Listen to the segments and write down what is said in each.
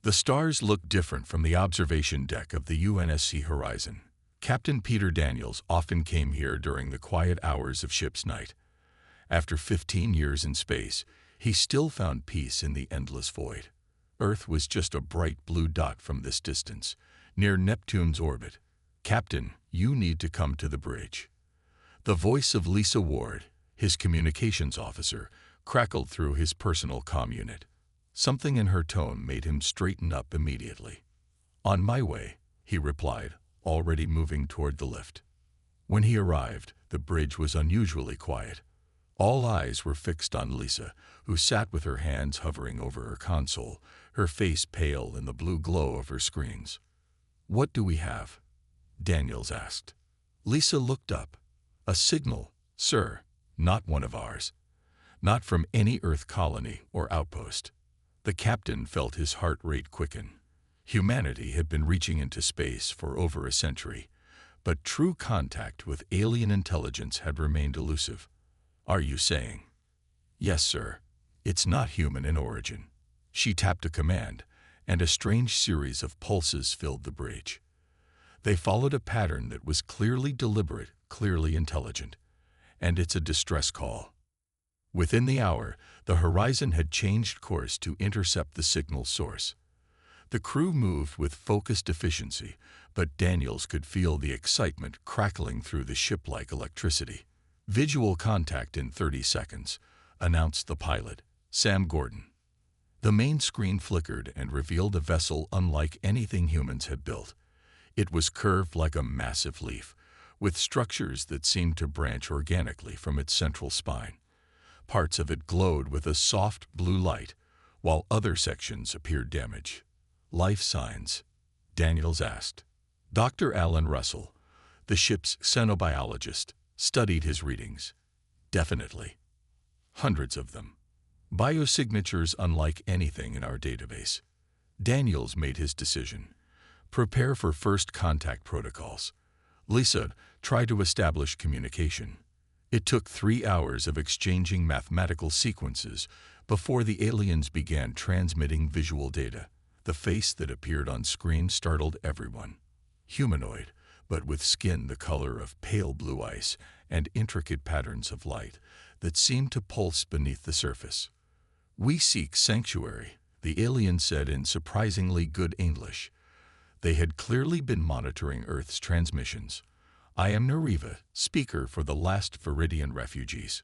The stars looked different from the observation deck of the UNSC Horizon. Captain Peter Daniels often came here during the quiet hours of ship's night. After 15 years in space, he still found peace in the endless void. Earth was just a bright blue dot from this distance, near Neptune's orbit. "Captain, you need to come to the bridge." The voice of Lisa Ward, his communications officer, crackled through his personal comm unit. Something in her tone made him straighten up immediately. "On my way," he replied, already moving toward the lift. When he arrived, the bridge was unusually quiet. All eyes were fixed on Lisa, who sat with her hands hovering over her console, her face pale in the blue glow of her screens. "What do we have?" Daniels asked. Lisa looked up. "A signal, sir, not one of ours. Not from any Earth colony or outpost." The captain felt his heart rate quicken. Humanity had been reaching into space for over a century, but true contact with alien intelligence had remained elusive. "Are you saying?" "Yes, sir. It's not human in origin." She tapped a command, and a strange series of pulses filled the bridge. They followed a pattern that was clearly deliberate, clearly intelligent. "And it's a distress call." Within the hour, the Horizon had changed course to intercept the signal source. The crew moved with focused efficiency, but Daniels could feel the excitement crackling through the ship like electricity. "Visual contact in 30 seconds, announced the pilot, Sam Gordon. The main screen flickered and revealed a vessel unlike anything humans had built. It was curved like a massive leaf, with structures that seemed to branch organically from its central spine. Parts of it glowed with a soft blue light, while other sections appeared damaged. "Life signs?" Daniels asked. Dr. Alan Russell, the ship's xenobiologist, studied his readings. "Definitely. Hundreds of them. Biosignatures unlike anything in our database." Daniels made his decision. "Prepare for first contact protocols. Lisa, try to establish communication." It took 3 hours of exchanging mathematical sequences before the aliens began transmitting visual data. The face that appeared on screen startled everyone. Humanoid, but with skin the color of pale blue ice and intricate patterns of light that seemed to pulse beneath the surface. "We seek sanctuary," the alien said in surprisingly good English. They had clearly been monitoring Earth's transmissions. "I am Nariva, speaker for the last Viridian refugees."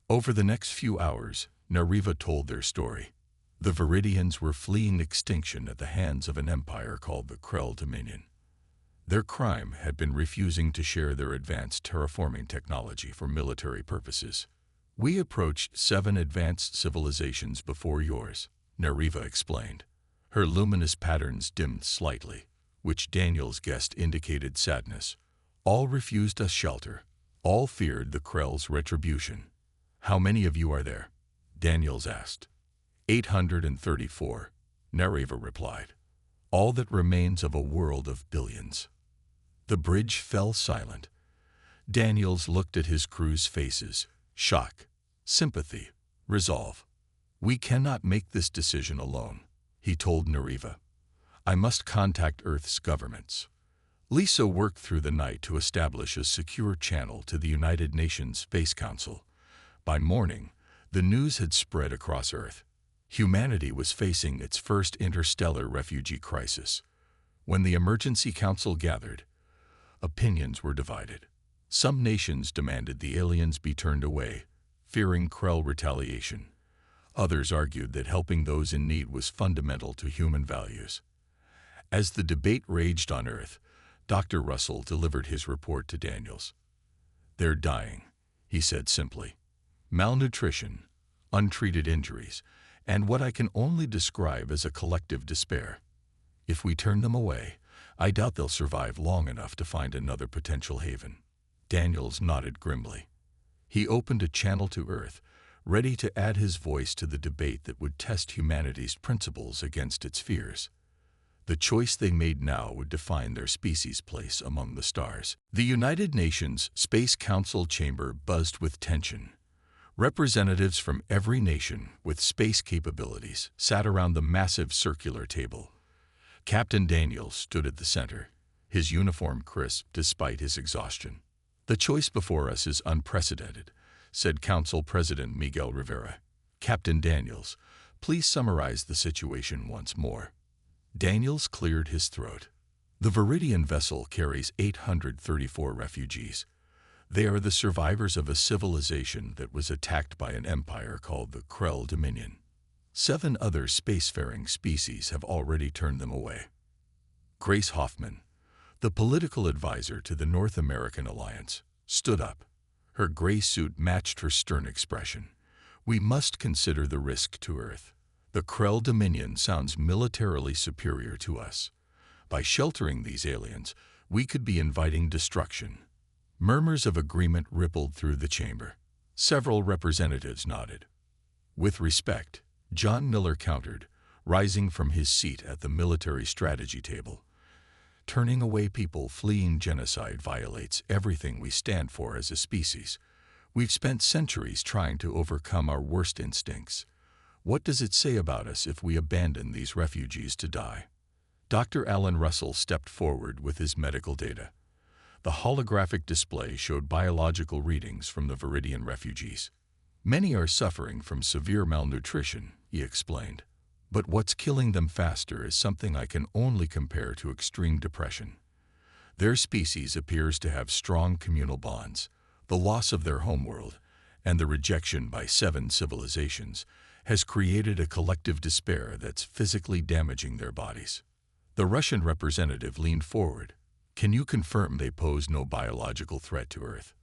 Over the next few hours, Nariva told their story. The Viridians were fleeing extinction at the hands of an empire called the Krell Dominion. Their crime had been refusing to share their advanced terraforming technology for military purposes. "We approached 7 advanced civilizations before yours," Nariva explained. Her luminous patterns dimmed slightly, which Daniels guessed indicated sadness. "All refused us shelter. All feared the Krell's retribution." "How many of you are there?" Daniels asked. 834, Nariva replied. "All that remains of a world of billions." The bridge fell silent. Daniels looked at his crew's faces. Shock, sympathy, resolve. "We cannot make this decision alone," he told Nariva. "I must contact Earth's governments." Lisa worked through the night to establish a secure channel to the United Nations Space Council. By morning, the news had spread across Earth. Humanity was facing its first interstellar refugee crisis. When the Emergency Council gathered, opinions were divided. Some nations demanded the aliens be turned away, fearing Krell retaliation. Others argued that helping those in need was fundamental to human values. As the debate raged on Earth, Dr. Russell delivered his report to Daniels. "They're dying," he said simply. "Malnutrition, untreated injuries, and what I can only describe as a collective despair. If we turn them away, I doubt they'll survive long enough to find another potential haven." Daniels nodded grimly. He opened a channel to Earth, ready to add his voice to the debate that would test humanity's principles against its fears. The choice they made now would define their species' place among the stars. The United Nations Space Council chamber buzzed with tension. Representatives from every nation with space capabilities sat around the massive circular table. Captain Daniels stood at the center, his uniform crisp despite his exhaustion. "The choice before us is unprecedented," said Council President Miguel Rivera. "Captain Daniels, please summarize the situation once more." Daniels cleared his throat. "The Viridian vessel carries 834 refugees. They are the survivors of a civilization that was attacked by an empire called the Krell Dominion. 7 other spacefaring species have already turned them away." Grace Hoffman, the political advisor to the North American Alliance, stood up. Her gray suit matched her stern expression. "We must consider the risk to Earth. The Krell Dominion sounds militarily superior to us. By sheltering these aliens, we could be inviting destruction." Murmurs of agreement rippled through the chamber. Several representatives nodded. With respect, John Miller countered, rising from his seat at the military strategy table. "Turning away people fleeing genocide violates everything we stand for as a species. We've spent centuries trying to overcome our worst instincts. What does it say about us if we abandon these refugees to die?" Dr. Alan Russell stepped forward with his medical data. The holographic display showed biological readings from the Viridian refugees. "Many are suffering from severe malnutrition," he explained. "But what's killing them faster is something I can only compare to extreme depression. Their species appears to have strong communal bonds. The loss of their homeworld, and the rejection by 7 civilizations, has created a collective despair that's physically damaging their bodies." The Russian representative leaned forward. "Can you confirm they pose no biological threat to Earth?"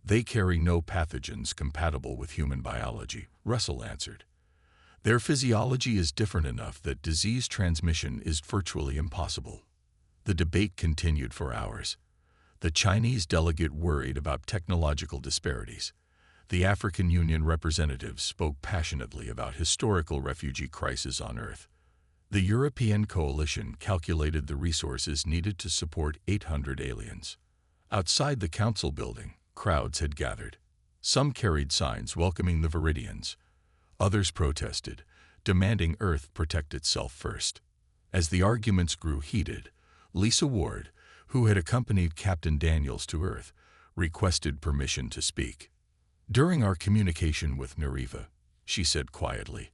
"They carry no pathogens compatible with human biology," Russell answered. "Their physiology is different enough that disease transmission is virtually impossible." The debate continued for hours. The Chinese delegate worried about technological disparities. The African Union representative spoke passionately about historical refugee crisis on Earth. The European coalition calculated the resources needed to support 800 aliens. Outside the council building, crowds had gathered. Some carried signs welcoming the Viridians. Others protested, demanding Earth protect itself first. As the arguments grew heated, Lisa Ward, who had accompanied Captain Daniels to Earth, requested permission to speak. "During our communication with Nariva," she said quietly,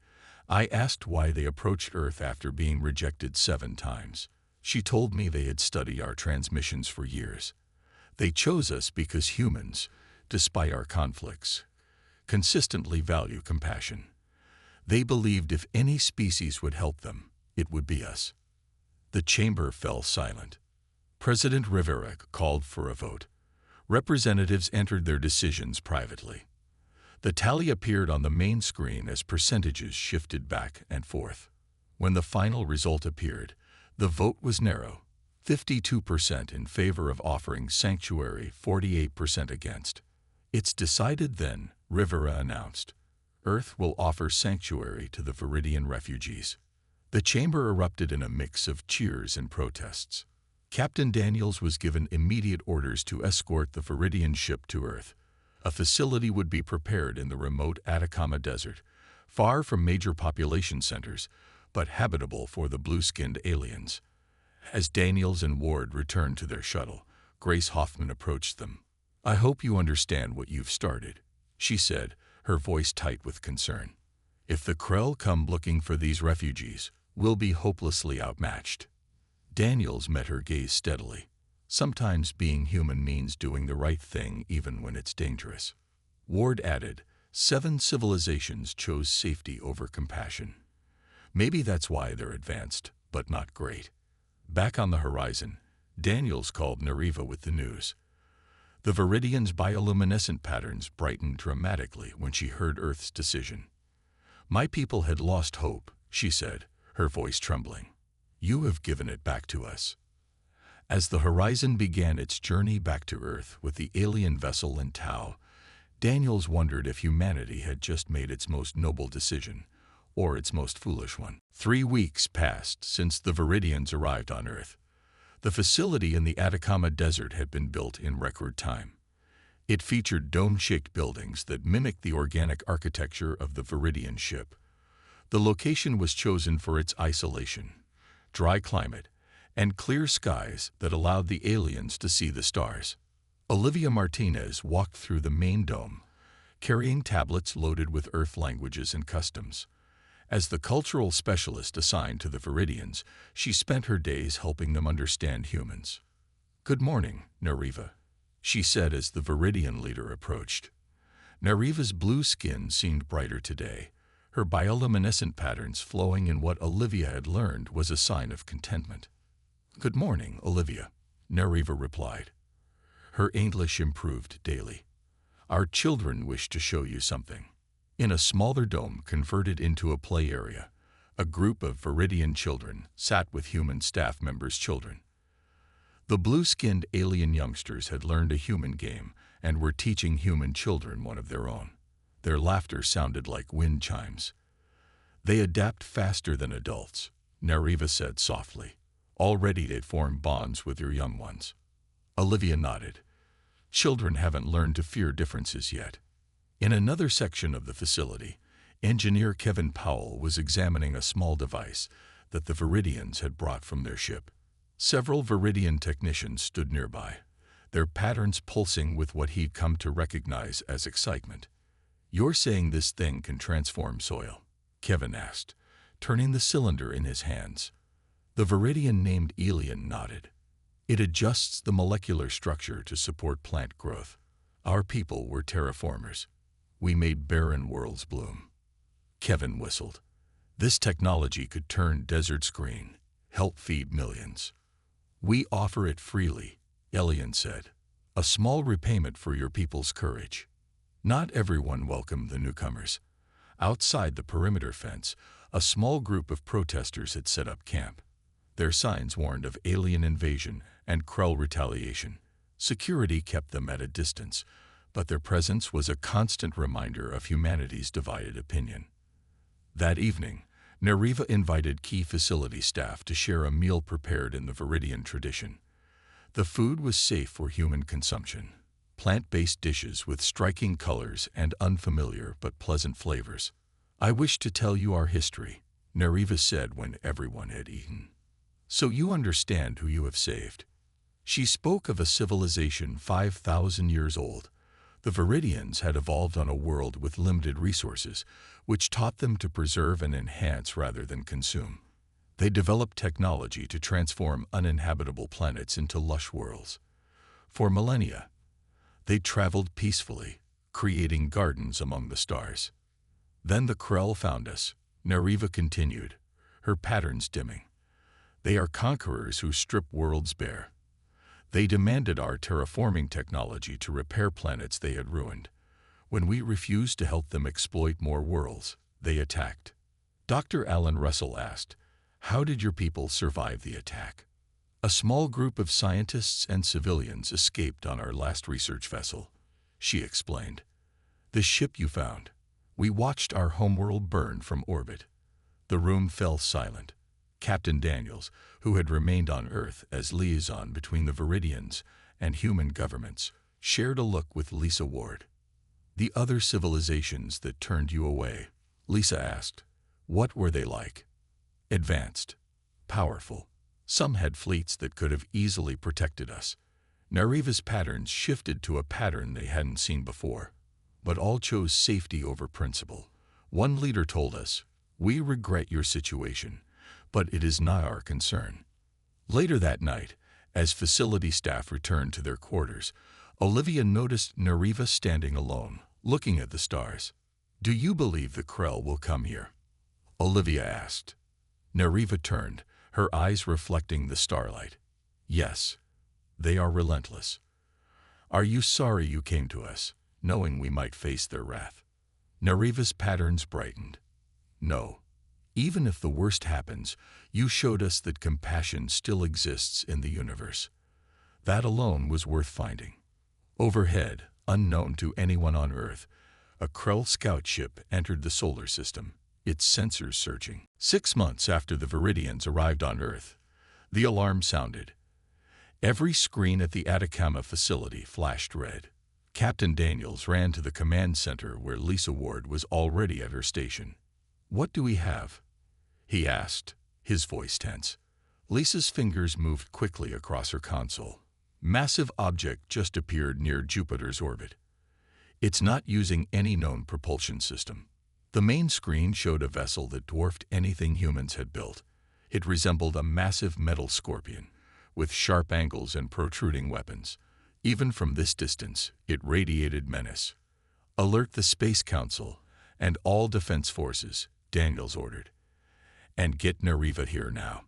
"I asked why they approached Earth after being rejected 7 times. She told me they had studied our transmissions for years. They chose us because humans, despite our conflicts, consistently value compassion. They believed if any species would help them, it would be us." The chamber fell silent. President Rivera called for a vote. Representatives entered their decisions privately. The tally appeared on the main screen as percentages shifted back and forth. When the final result appeared, the vote was narrow: 52% in favor of offering sanctuary, 48% against. "It's decided then," Rivera announced. "Earth will offer sanctuary to the Viridian refugees." The chamber erupted in a mix of cheers and protests. Captain Daniels was given immediate orders to escort the Viridian ship to Earth. A facility would be prepared in the remote Atacama Desert, far from major population centers, but habitable for the blue-skinned aliens. As Daniels and Ward returned to their shuttle, Grace Hoffman approached them. "I hope you understand what you've started," she said, her voice tight with concern. "If the Krell come looking for these refugees, we'll be hopelessly outmatched." Daniels met her gaze steadily. "Sometimes being human means doing the right thing even when it's dangerous." Ward added, 7 civilizations chose safety over compassion. Maybe that's why they're advanced, but not great. Back on the horizon, Daniels called Nariva with the news. The Viridians' bioluminescent patterns brightened dramatically when she heard Earth's decision. "My people had lost hope," she said, her voice trembling. "You have given it back to us." As the horizon began its journey back to Earth with the alien vessel in tow, Daniels wondered if humanity had just made its most noble decision, or its most foolish one. 3 weeks passed since the Viridians arrived on Earth. The facility in the Atacama Desert had been built in record time. It featured dome-shaped buildings that mimicked the organic architecture of the Viridian ship. The location was chosen for its isolation, dry climate, and clear skies that allowed the aliens to see the stars. Olivia Martinez walked through the main dome, carrying tablets loaded with Earth languages and customs. As the cultural specialist assigned to the Viridians, she spent her days helping them understand humans. "Good morning, Nariva," she said as the Viridian leader approached. Nariva's blue skin seemed brighter today, her bioluminescent patterns flowing in what Olivia had learned was a sign of contentment. "Good morning, Olivia," Nariva replied. Her English improved daily. "Our children wish to show you something." In a smaller dome converted into a play area, a group of Viridian children sat with human staff members' children. The blue-skinned alien youngsters had learned a human game and were teaching human children one of their own. Their laughter sounded like wind chimes. "They adapt faster than adults," Nariva said softly. "Already they form bonds with your young ones." Olivia nodded. "Children haven't learned to fear differences yet." In another section of the facility, engineer Kevin Powell was examining a small device that the Viridians had brought from their ship. Several Viridian technicians stood nearby, their patterns pulsing with what he'd come to recognize as excitement. "You're saying this thing can transform soil?" Kevin asked, turning the cylinder in his hands. The Viridian named Elian nodded. "It adjusts the molecular structure to support plant growth. Our people were terraformers. We made barren worlds bloom." Kevin whistled. "This technology could turn deserts green, help feed millions." "We offer it freely," Elian said. "A small repayment for your people's courage." Not everyone welcomed the newcomers. Outside the perimeter fence, a small group of protesters had set up camp. Their signs warned of alien invasion and Krell retaliation. Security kept them at a distance, but their presence was a constant reminder of humanity's divided opinion. That evening, Nariva invited key facility staff to share a meal prepared in the Viridian tradition. The food was safe for human consumption. Plant-based dishes with striking colors and unfamiliar but pleasant flavors. "I wish to tell you our history," Nariva said when everyone had eaten. "So you understand who you have saved." She spoke of a civilization 5,000 years old. The Viridians had evolved on a world with limited resources, which taught them to preserve and enhance rather than consume. They developed technology to transform uninhabitable planets into lush worlds. For millennia, they traveled peacefully, creating gardens among the stars. "Then the Krell found us," Nariva continued, her patterns dimming. "They are conquerors who strip worlds bare. They demanded our terraforming technology to repair planets they had ruined. When we refused to help them exploit more worlds, they attacked." Dr. Alan Russell asked, "How did your people survive the attack?" "A small group of scientists and civilians escaped on our last research vessel," she explained. "The ship you found. We watched our homeworld burn from orbit." The room fell silent. Captain Daniels, who had remained on Earth as liaison between the Viridians and human governments, shared a look with Lisa Ward. "The other civilizations that turned you away," Lisa asked, "what were they like?" "Advanced. Powerful. Some had fleets that could have easily protected us." Nariva's patterns shifted to a pattern they hadn't seen before. "But all chose safety over principle. One leader told us, 'We regret your situation, but it is not our concern.'" Later that night, as facility staff returned to their quarters, Olivia noticed Nariva standing alone, looking at the stars. "Do you believe the Krell will come here?" Olivia asked. Nariva turned, her eyes reflecting the starlight. "Yes, they are relentless." "Are you sorry you came to us, knowing we might face their wrath?" Nariva's patterns brightened. "No. Even if the worst happens, you showed us that compassion still exists in the universe. That alone was worth finding." Overhead, unknown to anyone on Earth, a Krell scout ship entered the solar system, its sensors searching. 6 months after the Viridians arrived on Earth, the alarm sounded. Every screen at the Atacama facility flashed red. Captain Daniels ran to the command center where Lisa Ward was already at her station. "What do we have?" he asked, his voice tense. Lisa's fingers moved quickly across her console. Massive object just appeared near Jupiter's orbit. It's not using any known propulsion system. The main screen showed a vessel that dwarfed anything humans had built. It resembled a massive metal scorpion, with sharp angles and protruding weapons. Even from this distance, it radiated menace. "Alert the Space Council and all defense forces," Daniels ordered. "And get Nareva here now."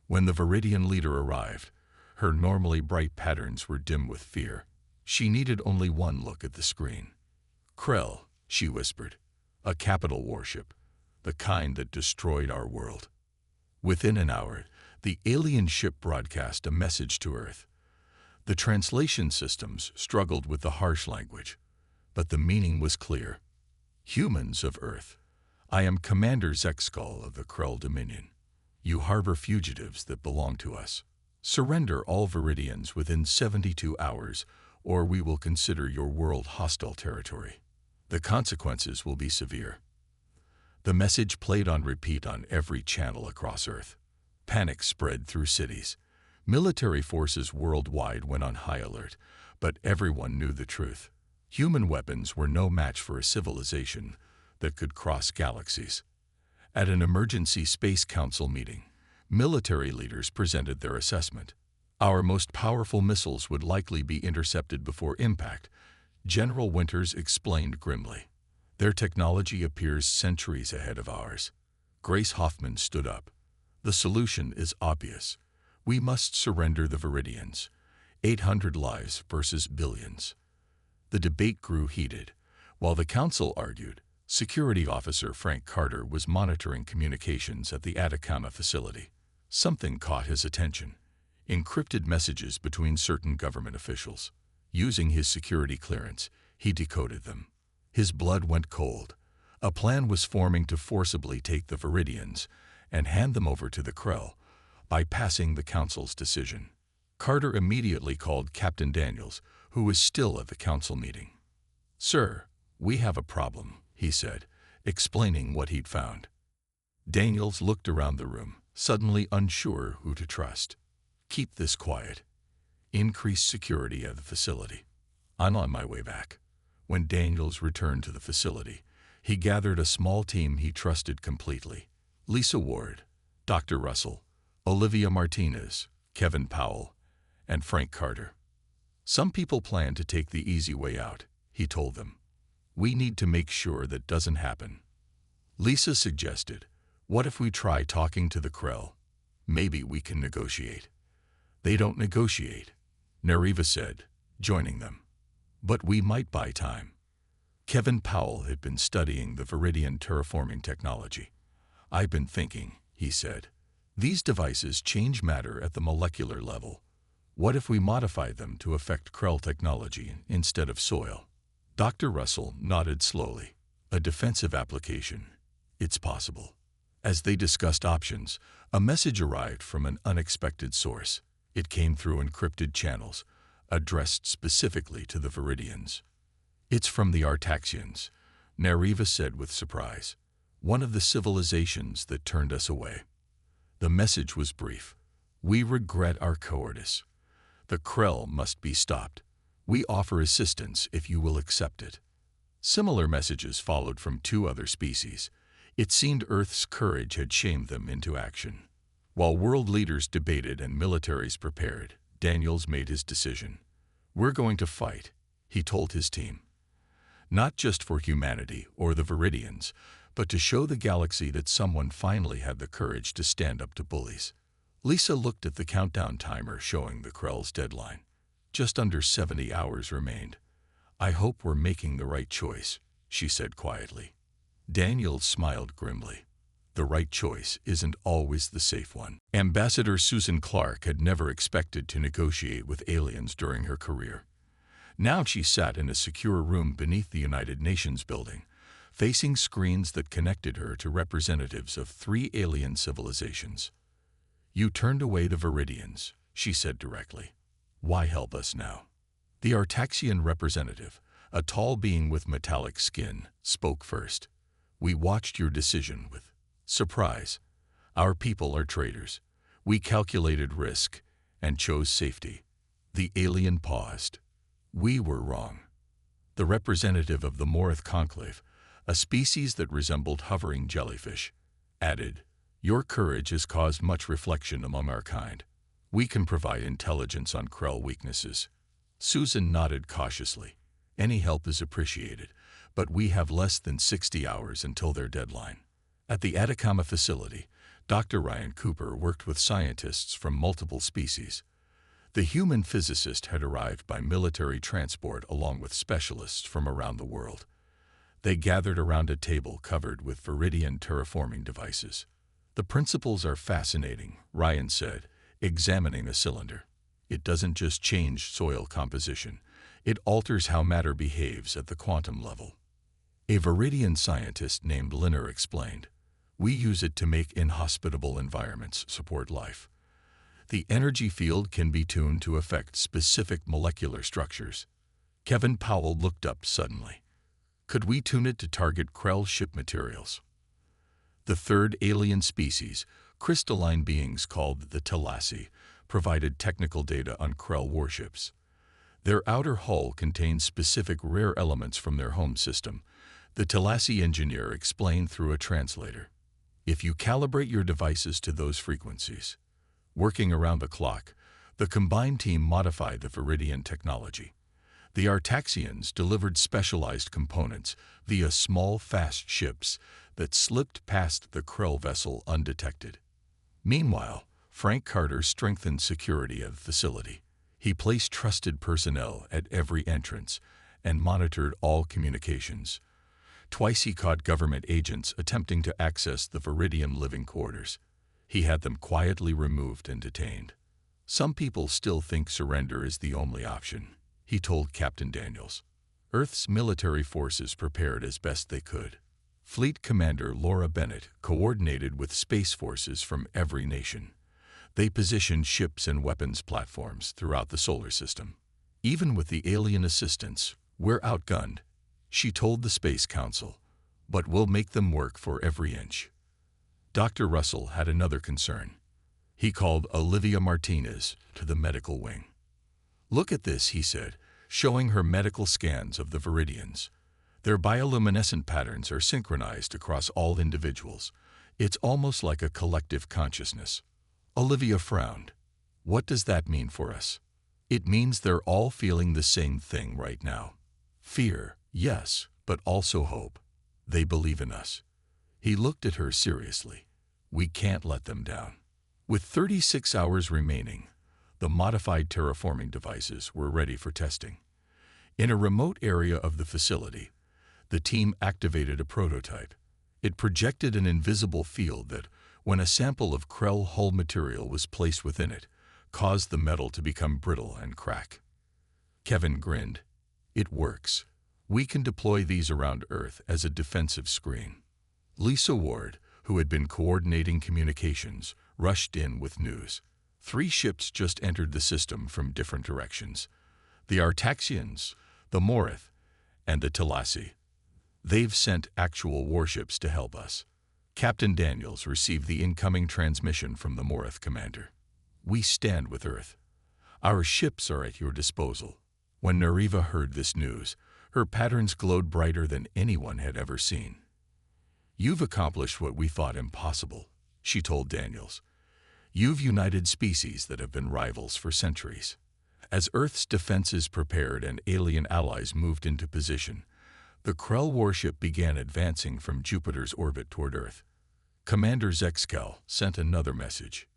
When the Viridian leader arrived, her normally bright patterns were dim with fear. She needed only one look at the screen. "Krell," she whispered, "a capital warship, the kind that destroyed our world." Within an hour, the alien ship broadcast a message to Earth. The translation systems struggled with the harsh language, but the meaning was clear. "Humans of Earth, I am Commander Zexkull of the Krell Dominion. You harbor fugitives that belong to us. Surrender all Viridians within 72 hours, or we will consider your world hostile territory. The consequences will be severe." The message played on repeat on every channel across Earth. Panic spread through cities. Military forces worldwide went on high alert, but everyone knew the truth. Human weapons were no match for a civilization that could cross galaxies. At an emergency Space Council meeting, military leaders presented their assessment. "Our most powerful missiles would likely be intercepted before impact," General Winters explained grimly. "Their technology appears centuries ahead of ours." Grace Hoffman stood up. "The solution is obvious. We must surrender the Viridians. 800 lives versus billions." The debate grew heated. While the council argued, Security Officer Frank Carter was monitoring communications at the Atacama facility. Something caught his attention: encrypted messages between certain government officials. Using his security clearance, he decoded them. His blood went cold. A plan was forming to forcibly take the Viridians and hand them over to the Krell, bypassing the council's decision. Carter immediately called Captain Daniels, who was still at the council meeting. "Sir, we have a problem," he said, explaining what he'd found. Daniels looked around the room, suddenly unsure who to trust. "Keep this quiet. Increase security at the facility. I'm on my way back." When Daniels returned to the facility, he gathered a small team he trusted completely: Lisa Ward, Dr. Russell, Olivia Martinez, Kevin Powell, and Frank Carter. "Some people plan to take the easy way out," he told them. "We need to make sure that doesn't happen." Lisa suggested, "What if we try talking to the Krell? Maybe we can negotiate." "They don't negotiate," Nareva said, joining them. "But we might buy time." Kevin Powell had been studying the Viridian terraforming technology. "I've been thinking," he said. "These devices change matter at the molecular level. What if we modify them to affect Krell technology instead of soil?" Dr. Russell nodded slowly. "A defensive application. It's possible." As they discussed options, a message arrived from an unexpected source. It came through encrypted channels, addressed specifically to the Viridians. "It's from the Artaxians," Nareva said with surprise. "One of the civilizations that turned us away." The message was brief. "We regret our cowardice. The Krell must be stopped. We offer assistance if you will accept it." Similar messages followed from 2 other species. It seemed Earth's courage had shamed them into action. While world leaders debated and militaries prepared, Daniels made his decision. "We're going to fight," he told his team. "Not just for humanity or the Viridians, but to show the galaxy that someone finally had the courage to stand up to bullies." Lisa looked at the countdown timer showing the Krell's deadline. Just under 70 hours remained. "I hope we're making the right choice," she said quietly. Daniels smiled grimly. "The right choice isn't always the safe one." Ambassador Susan Clark had never expected to negotiate with aliens during her career. Now she sat in a secure room beneath the United Nations building, facing screens that connected her to representatives of 3 alien civilizations. "You turned away the Viridians," she said directly. "Why help us now?" The Artaxian representative, a tall being with metallic skin, spoke first. "We watched your decision with surprise. Our people are traitors. We calculated risk and chose safety. The alien paused. We were wrong. The representative of the Morith conclave, a species that resembled hovering jellyfish, added, "Your courage has caused much reflection among our kind. We can provide intelligence on Krell weaknesses." Susan nodded cautiously. "Any help is appreciated, but we have less than 60 hours until their deadline." At the Atacama facility, Dr. Ryan Cooper worked with scientists from multiple species. The human physicist had arrived by military transport along with specialists from around the world. They gathered around a table covered with Viridian terraforming devices. "The principles are fascinating," Ryan said, examining a cylinder. "It doesn't just change soil composition, it alters how matter behaves at the quantum level." A Viridian scientist named Linner explained, "We use it to make inhospitable environments support life. The energy field can be tuned to affect specific molecular structures." Kevin Powell looked up suddenly. "Could we tune it to target Krell ship materials?" The third alien species, crystalline beings called the Telasi, provided technical data on Krell warships. Their outer hull contained specific rare elements from their home system, the Telasi engineer explained through a translator. "If you calibrate your devices to those frequencies." Working around the clock, the combined team modified the Viridian technology. The Artaxians delivered specialized components via small, fast ships that slipped past the Krell vessel undetected. Meanwhile, Frank Carter strengthened security at the facility. He placed trusted personnel at every entrance and monitored all communications. Twice he caught government agents attempting to access the Viridian living quarters. He had them quietly removed and detained. "Some people still think surrender is the only option," he told Captain Daniels. Earth's military forces prepared as best they could. Fleet Commander Laura Bennett coordinated with space forces from every nation. They positioned ships and weapons platforms throughout the solar system. "Even with the alien assistance, we're outgunned," she told the Space Council, "but we'll make them work for every inch." Dr. Russell had another concern. He called Olivia Martinez to the medical wing. "Look at this," he said, showing her medical scans of the Viridians. "Their bioluminescent patterns are synchronized across all individuals. It's almost like a collective consciousness." Olivia frowned. "What does that mean for us?" "It means they're all feeling the same thing right now. Fear, yes, but also hope. They believe in us." He looked at her seriously. "We can't let them down." With 36 hours remaining, the modified terraforming devices were ready for testing. In a remote area of the facility, the team activated a prototype. It projected an invisible field that, when a sample of Krell hull material was placed within it, caused the metal to become brittle and crack. Kevin grinned. "It works. We can deploy these around Earth as a defensive screen." Lisa Ward, who had been coordinating communications, rushed in with news. 3 ships just entered the system from different directions. The Artaxians, the Morith, and the Telasi. "They've sent actual warships to help us." Captain Daniels received the incoming transmission from the Morith commander. "We stand with Earth. Our ships are at your disposal." When Nariva heard this news, her patterns glowed brighter than anyone had ever seen. "You've accomplished what we thought impossible," she told Daniels. "You've united species that have been rivals for centuries." As Earth's defenses prepared and alien allies moved into position, the Krell warship began advancing from Jupiter's orbit toward Earth. Commander Zexkel sent another message.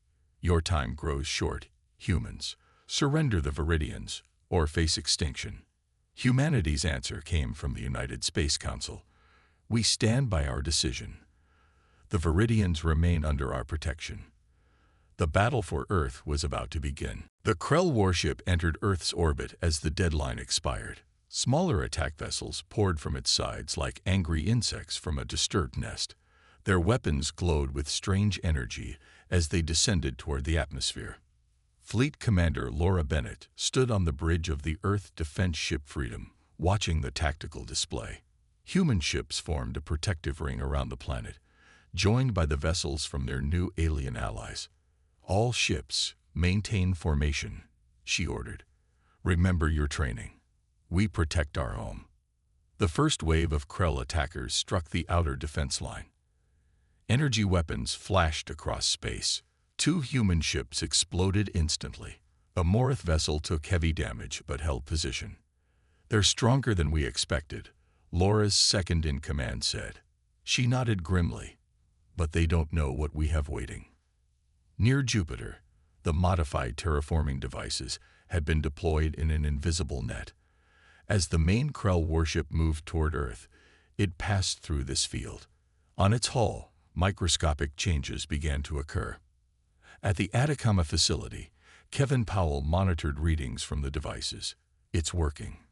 "Your time grows short, humans. Surrender the Viridians, or face extinction." Humanity's answer came from the United Space Council. "We stand by our decision. The Viridians remain under our protection." The battle for Earth was about to begin. The Krell warship entered Earth's orbit as the deadline expired. Smaller attack vessels poured from its sides like angry insects from a disturbed nest. Their weapons glowed with strange energy as they descended toward the atmosphere. Fleet Commander Laura Bennett stood on the bridge of the Earth defense ship Freedom, watching the tactical display. Human ships formed a protective ring around the planet, joined by the vessels from their new alien allies. "All ships, maintain formation," she ordered. "Remember your training. We protect our home." The first wave of Krell attackers struck the outer defense line. Energy weapons flashed across space. 2 human ships exploded instantly. A Morith vessel took heavy damage but held position. "They're stronger than we expected," Laura's second-in-command said. She nodded grimly. "But they don't know what we have waiting." Near Jupiter, the modified terraforming devices had been deployed in an invisible net. As the main Krell warship moved toward Earth, it passed through this field. On its hull, microscopic changes began to occur. At the Atacama facility, Kevin Powell monitored readings from the devices. "It's working.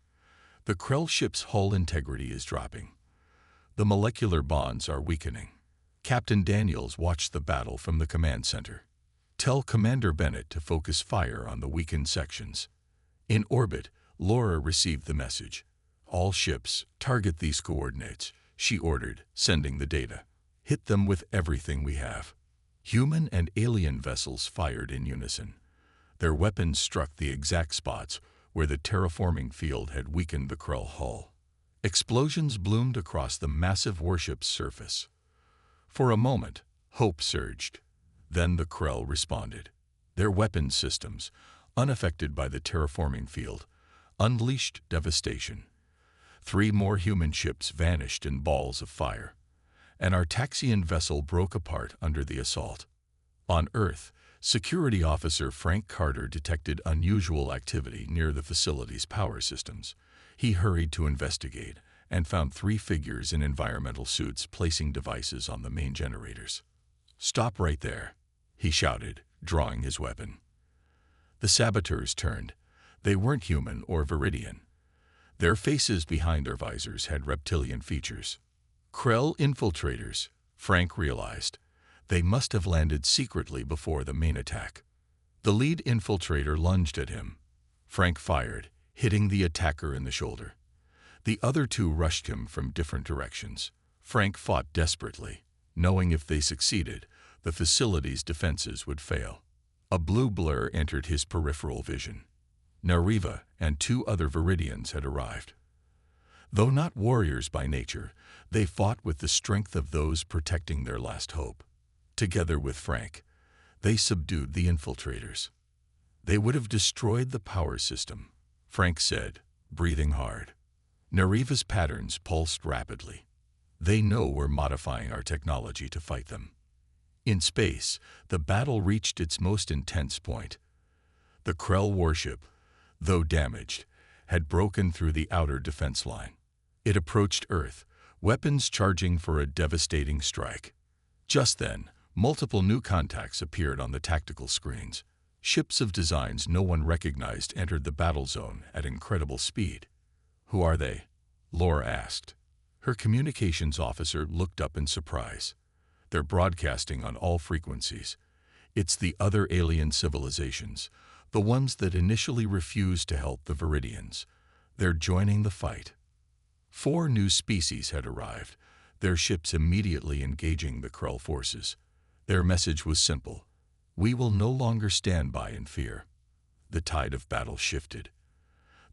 The Krell ship's hull integrity is dropping. The molecular bonds are weakening." Captain Daniels watched the battle from the command center. "Tell Commander Bennett to focus fire on the weakened sections." In orbit, Laura received the message. "All ships, target these coordinates," she ordered, sending the data. "Hit them with everything we have." Human and alien vessels fired in unison. Their weapons struck the exact spots where the terraforming field had weakened the Krell hull. Explosions bloomed across the massive warship's surface. For a moment, hope surged. Then the Krell responded. Their weapons systems, unaffected by the terraforming field, unleashed devastation. 3 more human ships vanished in balls of fire. An Artaxian vessel broke apart under the assault. On Earth, Security Officer Frank Carter detected unusual activity near the facility's power systems. He hurried to investigate and found 3 figures in environmental suits placing devices on the main generators. "Stop right there," he shouted, drawing his weapon. The saboteurs turned. They weren't human or Viridian. Their faces behind their visors had reptilian features. Krell infiltrators, Frank realized. They must have landed secretly before the main attack. The lead infiltrator lunged at him. Frank fired, hitting the attacker in the shoulder. The other 2 rushed him from different directions. Frank fought desperately, knowing if they succeeded, the facility's defenses would fail. A blue blur entered his peripheral vision. Nariva and 2 other Viridians had arrived. Though not warriors by nature, they fought with the strength of those protecting their last hope. Together with Frank, they subdued the infiltrators. "They would have destroyed the power system," Frank said, breathing hard. Nariva's patterns pulsed rapidly. "They know we're modifying our technology to fight them." In space, the battle reached its most intense point. The Krell warship, though damaged, had broken through the outer defense line. It approached Earth, weapons charging for a devastating strike. Just then, multiple new contacts appeared on the tactical screens. Ships of designs no one recognized entered the battle zone at incredible speed. "Who are they?" Laura asked. Her communications officer looked up in surprise. "They're broadcasting on all frequencies. It's the other alien civilizations, the ones that initially refused to help the Viridians. They're joining the fight." 4 new species had arrived, their ships immediately engaging the Krell forces. Their message was simple: "We will no longer stand by in fear." The tide of battle shifted.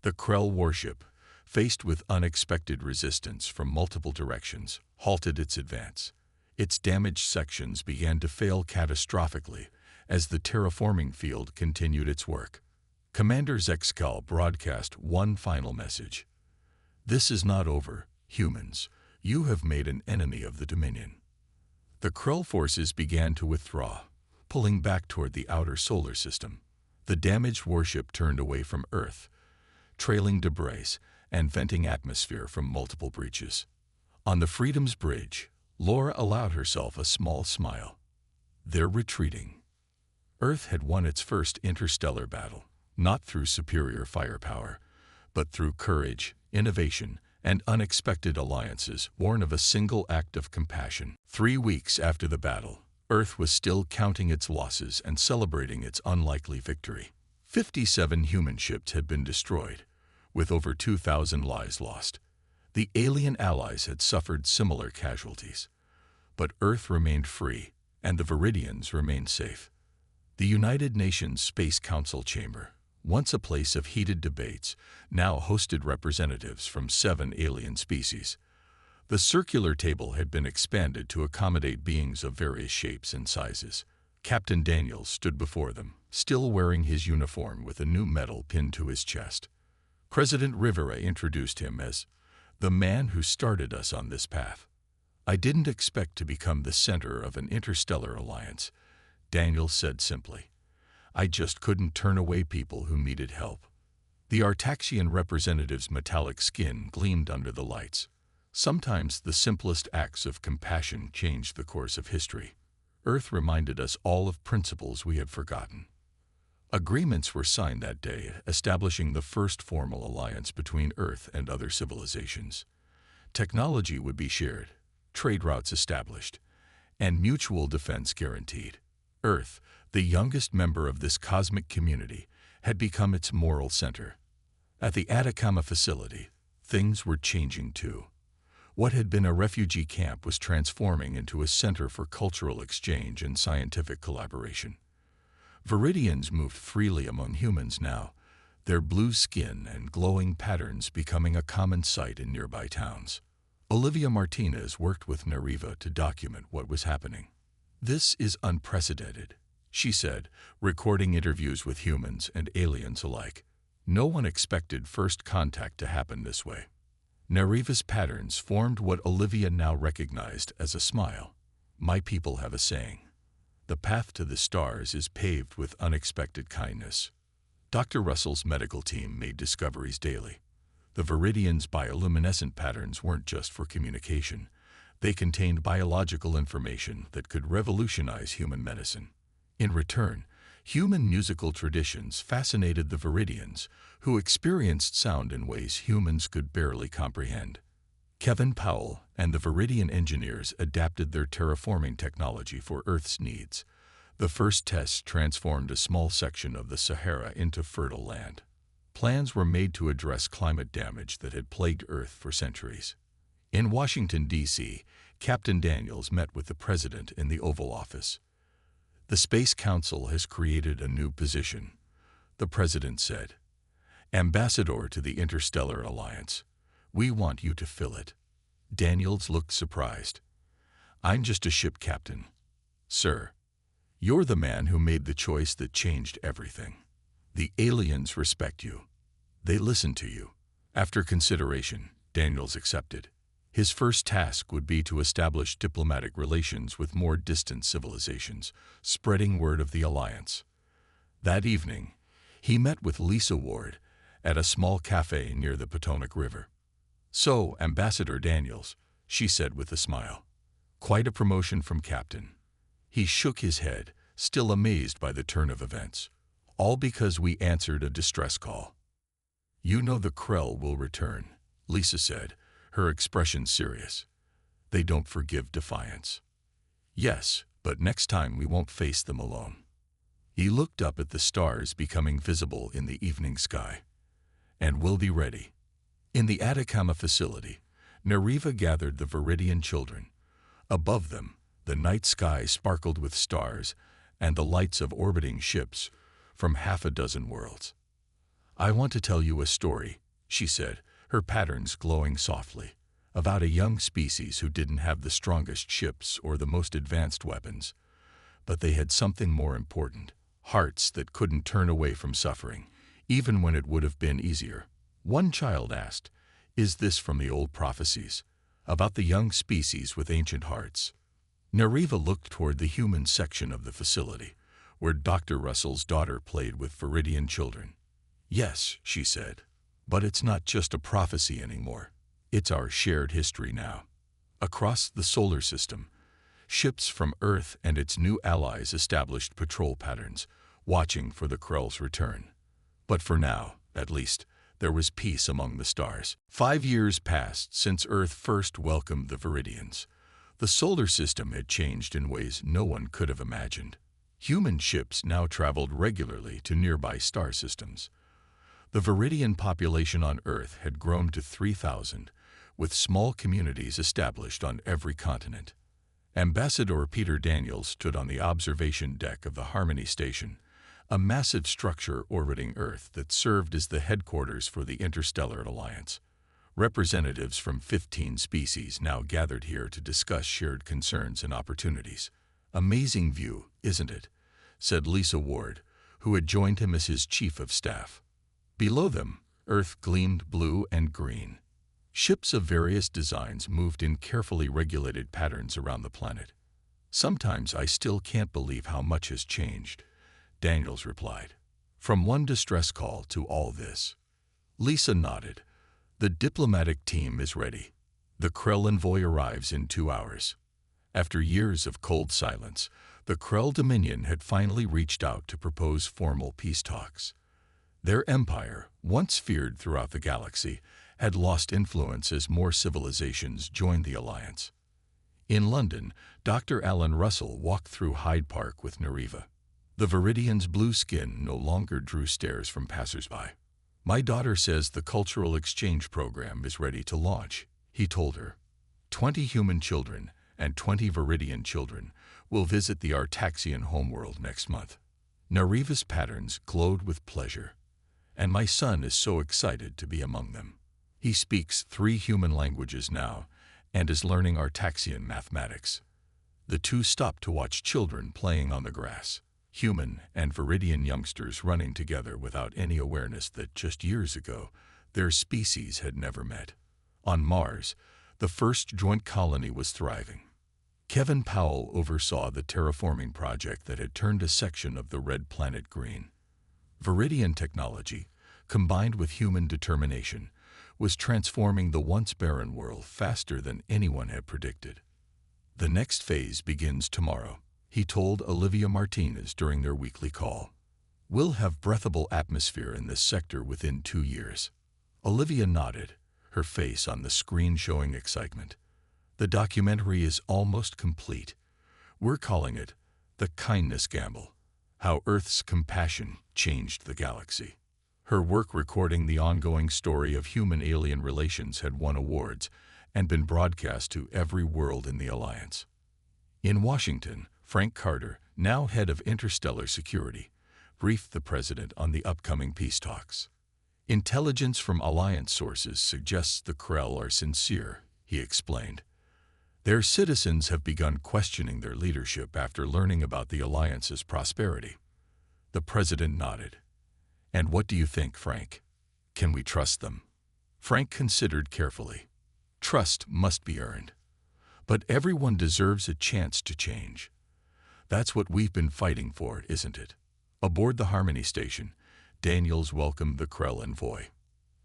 The Krell warship, faced with unexpected resistance from multiple directions, halted its advance. Its damaged sections began to fail catastrophically as the terraforming field continued its work. Commander Zexkal broadcast one final message. "This is not over, humans. You have made an enemy of the Dominion." The Krell forces began to withdraw, pulling back toward the outer solar system. The damaged warship turned away from Earth, trailing debris and venting atmosphere from multiple breaches. On the Freedom's bridge, Laura allowed herself a small smile. They're retreating. Earth had won its first interstellar battle, not through superior firepower, but through courage, innovation, and unexpected alliances born of a single act of compassion. 3 weeks after the battle, Earth was still counting its losses and celebrating its unlikely victory. 57 human ships had been destroyed, with over 2,000 lives lost. The alien allies had suffered similar casualties. But Earth remained free, and the Viridians remained safe. The United Nations Space Council chamber, once a place of heated debates, now hosted representatives from 7 alien species. The circular table had been expanded to accommodate beings of various shapes and sizes. Captain Daniels stood before them, still wearing his uniform with a new medal pinned to his chest. President Rivera introduced him as the man who started us on this path. I didn't expect to become the center of an interstellar alliance, Daniels said simply. I just couldn't turn away people who needed help. The Artaxian representative's metallic skin gleamed under the lights. Sometimes the simplest acts of compassion changed the course of history. Earth reminded us all of principles we had forgotten. Agreements were signed that day, establishing the first formal alliance between Earth and other civilizations. Technology would be shared, trade routes established, and mutual defense guaranteed. Earth, the youngest member of this cosmic community, had become its moral center. At the Atacama facility, things were changing too. What had been a refugee camp was transforming into a center for cultural exchange and scientific collaboration. Viridians moved freely among humans now, their blue skin and glowing patterns becoming a common sight in nearby towns. Olivia Martinez worked with Nariva to document what was happening. This is unprecedented, she said, recording interviews with humans and aliens alike. No one expected first contact to happen this way. Nariva's patterns formed what Olivia now recognized as a smile. My people have a saying. The path to the stars is paved with unexpected kindness. Dr. Russell's medical team made discoveries daily. The Viridians' bioluminescent patterns weren't just for communication. They contained biological information that could revolutionize human medicine. In return, human musical traditions fascinated the Viridians, who experienced sound in ways humans could barely comprehend. Kevin Powell and the Viridian engineers adapted their terraforming technology for Earth's needs. The first tests transformed a small section of the Sahara into fertile land. Plans were made to address climate damage that had plagued Earth for centuries. In Washington, D.C., Captain Daniels met with the President in the Oval Office. The Space Council has created a new position, the President said. Ambassador to the Interstellar Alliance. We want you to fill it. Daniels looked surprised. I'm just a ship captain. Sir, you're the man who made the choice that changed everything. The aliens respect you. They listen to you. After consideration, Daniels accepted. His first task would be to establish diplomatic relations with more distant civilizations, spreading word of the alliance. That evening, he met with Lisa Ward at a small cafe near the Potomac River. So, Ambassador Daniels, she said with a smile. Quite a promotion from Captain. He shook his head, still amazed by the turn of events. All because we answered a distress call. You know the Krell will return, Lisa said, her expression serious. They don't forgive defiance. Yes, but next time we won't face them alone. He looked up at the stars becoming visible in the evening sky. And we'll be ready. In the Atacama facility, Nariva gathered the Viridian children. Above them, the night sky sparkled with stars and the lights of orbiting ships from half a dozen worlds. I want to tell you a story, she said, her patterns glowing softly, about a young species who didn't have the strongest ships or the most advanced weapons. But they had something more important, hearts that couldn't turn away from suffering, even when it would have been easier. One child asked, is this from the old prophecies, about the young species with ancient hearts? Nariva looked toward the human section of the facility, where Dr. Russell's daughter played with Viridian children. Yes, she said, but it's not just a prophecy anymore. It's our shared history now. Across the solar system, ships from Earth and its new allies established patrol patterns, watching for the Krell's return. But for now, at least, there was peace among the stars. 5 years passed since Earth first welcomed the Viridians. The solar system had changed in ways no one could have imagined. Human ships now traveled regularly to nearby star systems. The Viridian population on Earth had grown to 3,000, with small communities established on every continent. Ambassador Peter Daniels stood on the observation deck of the Harmony Station, a massive structure orbiting Earth that served as the headquarters for the Interstellar Alliance. Representatives from 15 species now gathered here to discuss shared concerns and opportunities. "Amazing view, isn't it?" said Lisa Ward, who had joined him as his chief of staff. Below them, Earth gleamed blue and green. Ships of various designs moved in carefully regulated patterns around the planet. "Sometimes I still can't believe how much has changed," Daniels replied. "From one distress call to all this." Lisa nodded. "The diplomatic team is ready. The Krell envoy arrives in 2 hours." After years of cold silence, the Krell Dominion had finally reached out to propose formal peace talks. Their empire, once feared throughout the galaxy, had lost influence as more civilizations joined the alliance. In London, Dr. Alan Russell walked through Hyde Park with Nariva. The Viridian's blue skin no longer drew stares from passersby. "My daughter says the cultural exchange program is ready to launch," he told her. 20 human children and 20 Viridian children will visit the Artaxian homeworld next month. Nariva's patterns glowed with pleasure. "And my son is so excited to be among them. He speaks 3 human languages now and is learning Artaxian mathematics." The two stopped to watch children playing on the grass, human and Viridian youngsters running together without any awareness that just years ago their species had never met. On Mars, the first joint colony was thriving. Kevin Powell oversaw the terraforming project that had turned a section of the red planet green. Viridian technology, combined with human determination, was transforming the once barren world faster than anyone had predicted. "The next phase begins tomorrow," he told Olivia Martinez during their weekly call. "We'll have breathable atmosphere in this sector within 2 years." Olivia nodded, her face on the screen showing excitement. "The documentary is almost complete. We're calling it The Kindness Gamble: How Earth's Compassion Changed the Galaxy." Her work recording the ongoing story of human-alien relations had won awards and been broadcast to every world in the Alliance. In Washington, Frank Carter, now head of interstellar security, briefed the president on the upcoming peace talks. "Intelligence from Alliance sources suggests the Krell are sincere," he explained. "Their citizens have begun questioning their leadership after learning about the Alliance's prosperity." The president nodded. "And what do you think, Frank? Can we trust them?" Frank considered carefully. "Trust must be earned. But everyone deserves a chance to change. That's what we've been fighting for, isn't it?" Aboard the Harmony Station, Daniels welcomed the Krell envoy.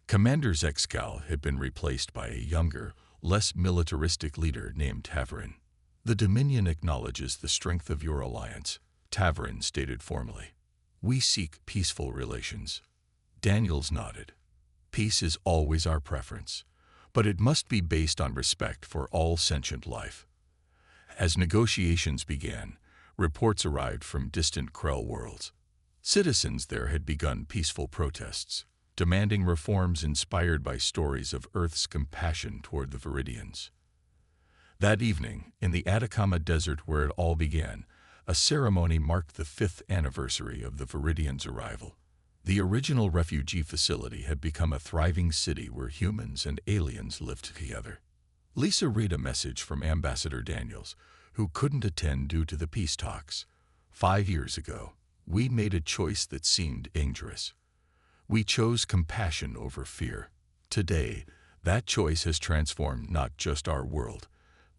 Commander Zexcal had been replaced by a younger, less militaristic leader named Tavarin. "The Dominion acknowledges the strength of your alliance," Tavarin stated formally. "We seek peaceful relations." Daniels nodded. "Peace is always our preference, but it must be based on respect for all sentient life." As negotiations began, reports arrived from distant Krell worlds. Citizens there had begun peaceful protests, demanding reforms inspired by stories of Earth's compassion toward the Viridians. That evening, in the Atacama Desert where it all began, a ceremony marked the 5th anniversary of the Viridians' arrival. The original refugee facility had become a thriving city where humans and aliens lived together. Lisa read a message from Ambassador Daniels, who couldn't attend due to the peace talks. 5 years ago, we made a choice that seemed dangerous. We chose compassion over fear. Today, that choice has transformed not just our world,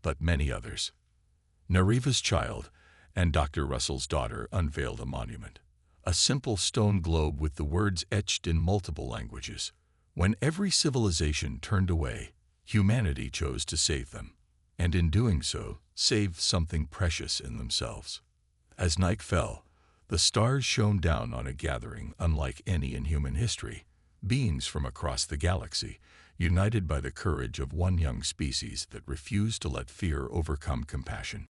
but many others. Nariva's child and Dr. Russell's daughter unveiled a monument, a simple stone globe with the words etched in multiple languages. When every civilization turned away, humanity chose to save them, and in doing so, saved something precious in themselves. As night fell, the stars shone down on a gathering unlike any in human history, beings from across the galaxy, united by the courage of one young species that refused to let fear overcome compassion.